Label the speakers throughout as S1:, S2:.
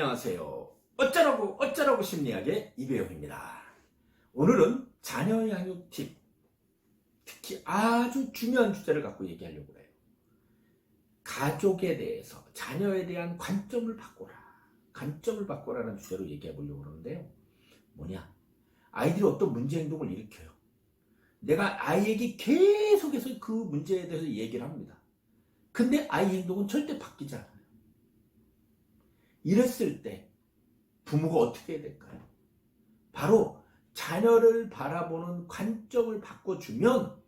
S1: 안녕하세요. 어쩌라고 심리학의 이배용입니다. 오늘은 자녀 양육 팁, 특히 아주 중요한 주제를 갖고 얘기하려고 해요. 가족에 대해서, 자녀에 대한 관점을 바꿔라는 주제로 얘기해 보려고 그러는데요. 뭐냐? 아이들이 어떤 문제 행동을 일으켜요. 내가 아이에게 계속해서 그 문제에 대해서 얘기를 합니다. 근데 아이 행동은 절대 바뀌지 않아요. 이랬을 때 부모가 어떻게 해야 될까요? 바로 자녀를 바라보는 관점을 바꿔주면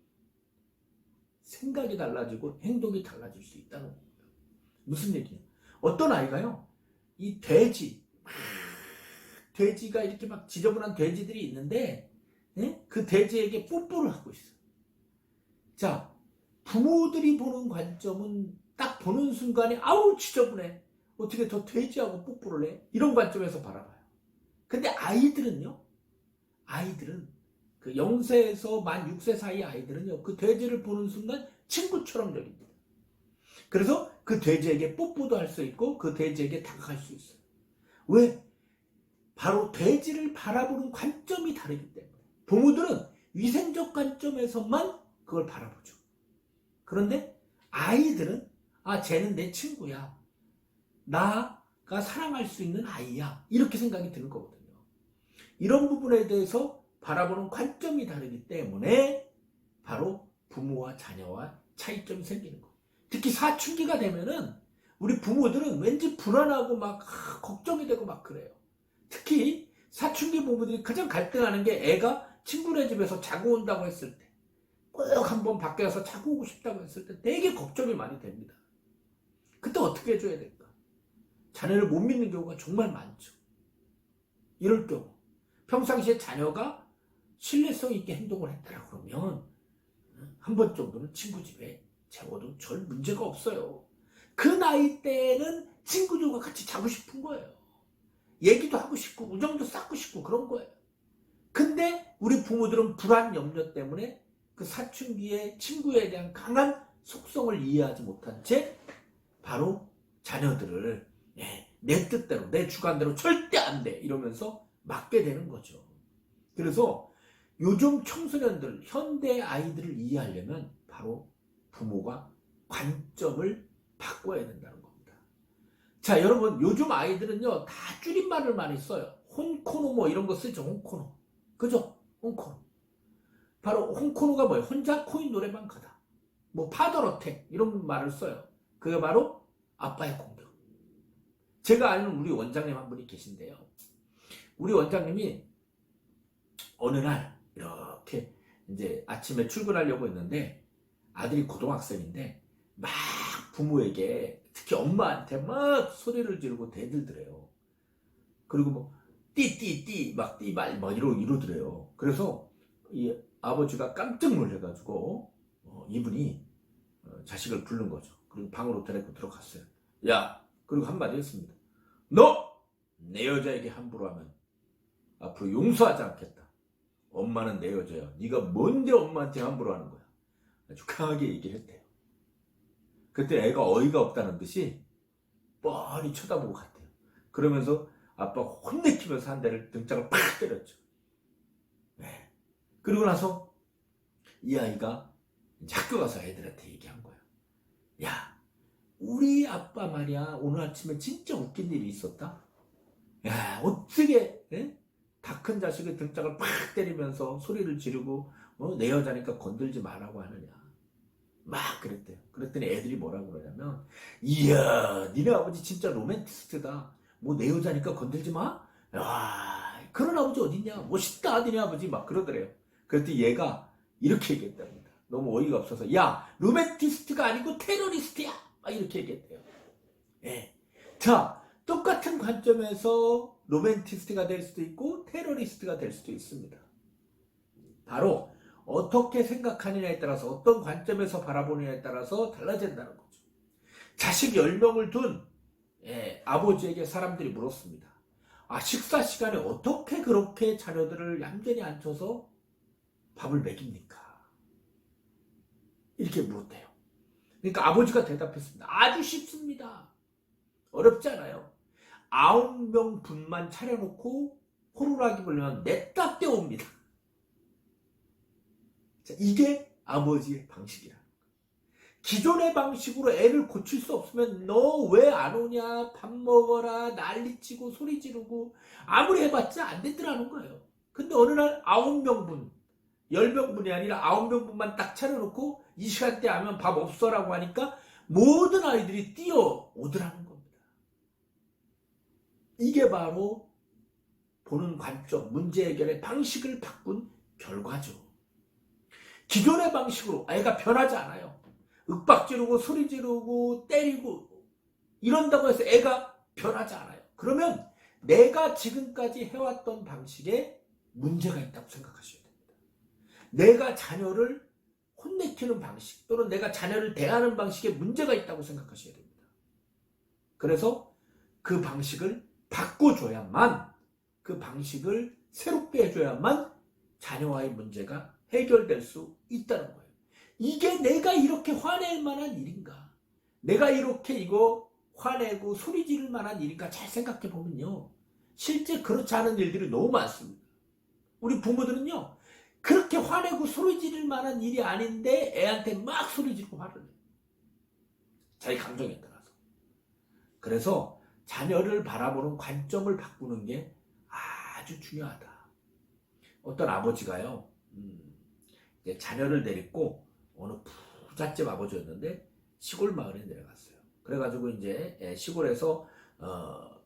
S1: 생각이 달라지고 행동이 달라질 수 있다는 거예요. 무슨 얘기냐? 어떤 아이가요, 이 돼지가 이렇게 막 지저분한 돼지들이 있는데, 그 돼지에게 뽀뽀를 하고 있어요. 자, 부모들이 보는 관점은 딱 보는 순간에 아우 지저분해, 어떻게 더 돼지하고 뽀뽀를 해? 이런 관점에서 바라봐요. 근데 아이들은 그 0세에서 만 6세 사이 아이들은요, 그 돼지를 보는 순간 친구처럼 여깁니다. 그래서 그 돼지에게 뽀뽀도 할 수 있고 그 돼지에게 다가갈 수 있어요. 왜? 바로 돼지를 바라보는 관점이 다르기 때문에. 부모들은 위생적 관점에서만 그걸 바라보죠. 그런데 아이들은 쟤는 내 친구야, 나가 사랑할 수 있는 아이야, 이렇게 생각이 드는 거거든요. 이런 부분에 대해서 바라보는 관점이 다르기 때문에 바로 부모와 자녀와 차이점이 생기는 거예요. 특히 사춘기가 되면은 우리 부모들은 왠지 불안하고 막 걱정이 되고 막 그래요. 특히 사춘기 부모들이 가장 갈등하는 게, 애가 친구네 집에서 자고 온다고 했을 때, 꼭 한번 밖에 가서 자고 오고 싶다고 했을 때 되게 걱정이 많이 됩니다. 그때 어떻게 해줘야 될까? 자녀를 못 믿는 경우가 정말 많죠. 이럴 경우 평상시에 자녀가 신뢰성 있게 행동을 했다라 그러면 한 번 정도는 친구 집에 재워도 별 문제가 없어요. 그 나이 때는 친구들과 같이 자고 싶은 거예요. 얘기도 하고 싶고 우정도 쌓고 싶고 그런 거예요. 근데 우리 부모들은 불안 염려 때문에 그 사춘기의 친구에 대한 강한 속성을 이해하지 못한 채 바로 자녀들을 내 뜻대로, 내 주관대로 절대 안 돼 이러면서 맞게 되는 거죠. 그래서 요즘 청소년들, 현대 아이들을 이해하려면 바로 부모가 관점을 바꿔야 된다는 겁니다. 자, 여러분, 요즘 아이들은요 다 줄임말을 많이 써요. 혼코노 뭐 이런 거 쓰죠. 혼코노, 그죠? 혼코노. 바로 혼코노가 뭐예요? 혼자 코인 노래방 가다, 뭐 파더러텍 이런 말을 써요. 그게 바로 아빠의 공격. 제가 아는 우리 원장님 한 분이 계신데요. 우리 원장님이 어느 날 이렇게 이제 아침에 출근하려고 했는데, 아들이 고등학생인데 막 부모에게, 특히 엄마한테 막 소리를 지르고 대들더래요. 그리고 뭐 띠띠띠 막 띠말 뭐 이러더래요. 그래서 이 아버지가 깜짝 놀래가지고 이분이 자식을 부른 거죠. 그리고 방으로 데리고 들어갔어요. 야, 그리고 한마디 했습니다. 너 내 여자에게 함부로 하면 앞으로 용서하지 않겠다. 엄마는 내 여자야. 네가 뭔데 엄마한테 함부로 하는 거야. 아주 강하게 얘기를 했대요. 그때 애가 어이가 없다는 듯이 뻔히 쳐다보고 갔대요. 그러면서 아빠가 혼내키면서 한 대를 등짝을 팍 때렸죠. 네. 그리고 나서 이 아이가 이제 학교 가서 애들한테 얘기한 거예요. 야, 우리 아빠 말이야, 오늘 아침에 진짜 웃긴 일이 있었다. 야, 어떻게 다 큰 자식의 등짝을 팍 때리면서 소리를 지르고 내 여자니까 건들지 말라고 하느냐, 막 그랬대요. 그랬더니 애들이 뭐라고 그러냐면, 이야, 니네 아버지 진짜 로맨티스트다. 뭐 내 여자니까 건들지 마? 야, 그런 아버지 어딨냐, 멋있다 니네 아버지, 막 그러더래요. 그랬더니 얘가 이렇게 얘기했답니다. 너무 어이가 없어서, 야, 로맨티스트가 아니고 테러리스트야, 막 이렇게 얘기했대요. 예. 자, 똑같은 관점에서 로맨티스트가 될 수도 있고 테러리스트가 될 수도 있습니다. 바로 어떻게 생각하느냐에 따라서, 어떤 관점에서 바라보느냐에 따라서 달라진다는 거죠. 자식 10명을 둔 아버지에게 사람들이 물었습니다. 식사 시간에 어떻게 그렇게 자녀들을 얌전히 앉혀서 밥을 먹입니까? 이렇게 물었대요. 그러니까 아버지가 대답했습니다. 아주 쉽습니다. 어렵지 않아요. 9명분만 차려놓고 호루라기 불면 냅다 떼옵니다. 자, 이게 아버지의 방식이야. 기존의 방식으로 애를 고칠 수 없으면 너 왜 안 오냐, 밥 먹어라, 난리치고 소리 지르고 아무리 해봤자 안 되더라는 거예요. 근데 어느 날 9명분, 10명분이 아니라 9명분만 딱 차려놓고 이 시간대 하면 밥 없어라고 하니까 모든 아이들이 뛰어오더라는 겁니다. 이게 바로 보는 관점, 문제 해결의 방식을 바꾼 결과죠. 기존의 방식으로 애가 변하지 않아요. 윽박 지르고 소리 지르고 때리고 이런다고 해서 애가 변하지 않아요. 그러면 내가 지금까지 해왔던 방식에 문제가 있다고 생각하셔야 됩니다. 내가 자녀를 혼내키는 방식 또는 내가 자녀를 대하는 방식에 문제가 있다고 생각하셔야 됩니다. 그래서 그 방식을 바꿔줘야만, 그 방식을 새롭게 해줘야만 자녀와의 문제가 해결될 수 있다는 거예요. 이게 내가 이렇게 화낼 만한 일인가? 내가 이렇게 이거 화내고 소리 지를 만한 일인가? 잘 생각해 보면요, 실제 그렇지 않은 일들이 너무 많습니다. 우리 부모들은요, 그렇게 화내고 소리 지를 만한 일이 아닌데 애한테 막 소리 지르고 화를 내요. 자기 감정에 따라서. 그래서 자녀를 바라보는 관점을 바꾸는 게 아주 중요하다. 어떤 아버지가요, 자녀를 데리고 어느 부잣집 아버지였는데 시골 마을에 내려갔어요. 그래가지고 이제 시골에서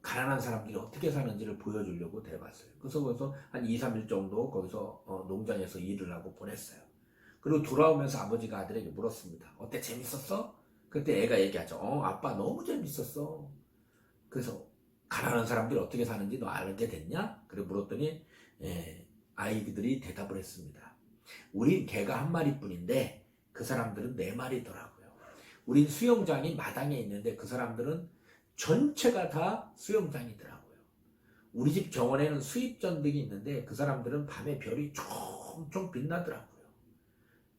S1: 가난한 사람들이 어떻게 사는지를 보여주려고 데려갔어요. 그래서 거기서 한 2, 3일 정도 거기서 농장에서 일을 하고 보냈어요. 그리고 돌아오면서 아버지가 아들에게 물었습니다. 어때, 재밌었어? 그때 애가 얘기하죠. 아빠 너무 재밌었어. 그래서 가난한 사람들이 어떻게 사는지 너 알게 됐냐? 그래 물었더니 아이들이 대답을 했습니다. 우린 개가 한 마리뿐인데 그 사람들은 4마리더라고요. 우린 수영장이 마당에 있는데 그 사람들은 전체가 다 수영장이더라고요. 우리 집 정원에는 수입전등이 있는데 그 사람들은 밤에 별이 총총 빛나더라고요.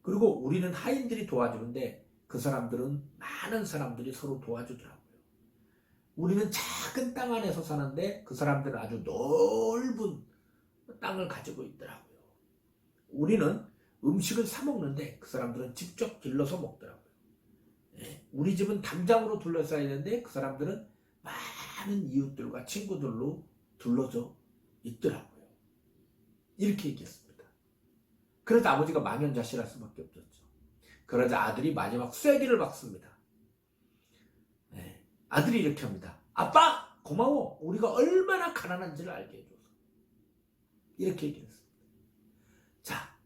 S1: 그리고 우리는 하인들이 도와주는데 그 사람들은 많은 사람들이 서로 도와주더라고요. 우리는 작은 땅 안에서 사는데 그 사람들은 아주 넓은 땅을 가지고 있더라고요. 우리는 음식을 사 먹는데 그 사람들은 직접 길러서 먹더라고요. 우리 집은 담장으로 둘러싸여 있는데 그 사람들은 많은 이웃들과 친구들로 둘러져 있더라고요. 이렇게 얘기했습니다. 그래서 아버지가 망연자실할 수밖에 없었죠. 그러자 아들이 마지막 쐐기를 박습니다. 아들이 이렇게 합니다. 아빠 고마워, 우리가 얼마나 가난한지를 알게 해줘서. 이렇게 얘기를 했습니다. 자,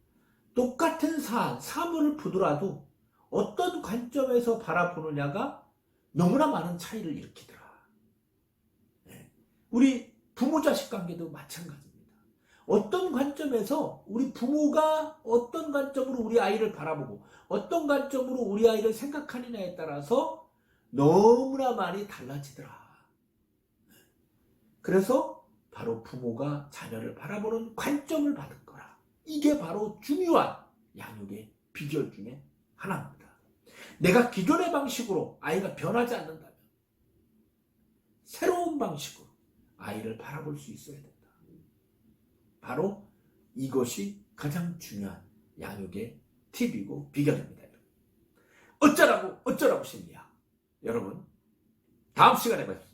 S1: 똑같은 사물을 보더라도 어떤 관점에서 바라보느냐가 너무나 많은 차이를 일으키더라. 우리 부모 자식 관계도 마찬가지입니다. 어떤 관점에서 우리 부모가 어떤 관점으로 우리 아이를 바라보고 어떤 관점으로 우리 아이를 생각하느냐에 따라서 너무나 많이 달라지더라. 그래서 바로 부모가 자녀를 바라보는 관점을 받은 거라. 이게 바로 중요한 양육의 비결 중에 하나입니다. 내가 기존의 방식으로 아이가 변하지 않는다면 새로운 방식으로 아이를 바라볼 수 있어야 된다. 바로 이것이 가장 중요한 양육의 팁이고 비결입니다. 어쩌라고 심리야. 여러분, 다음 시간에 뵙겠습니다.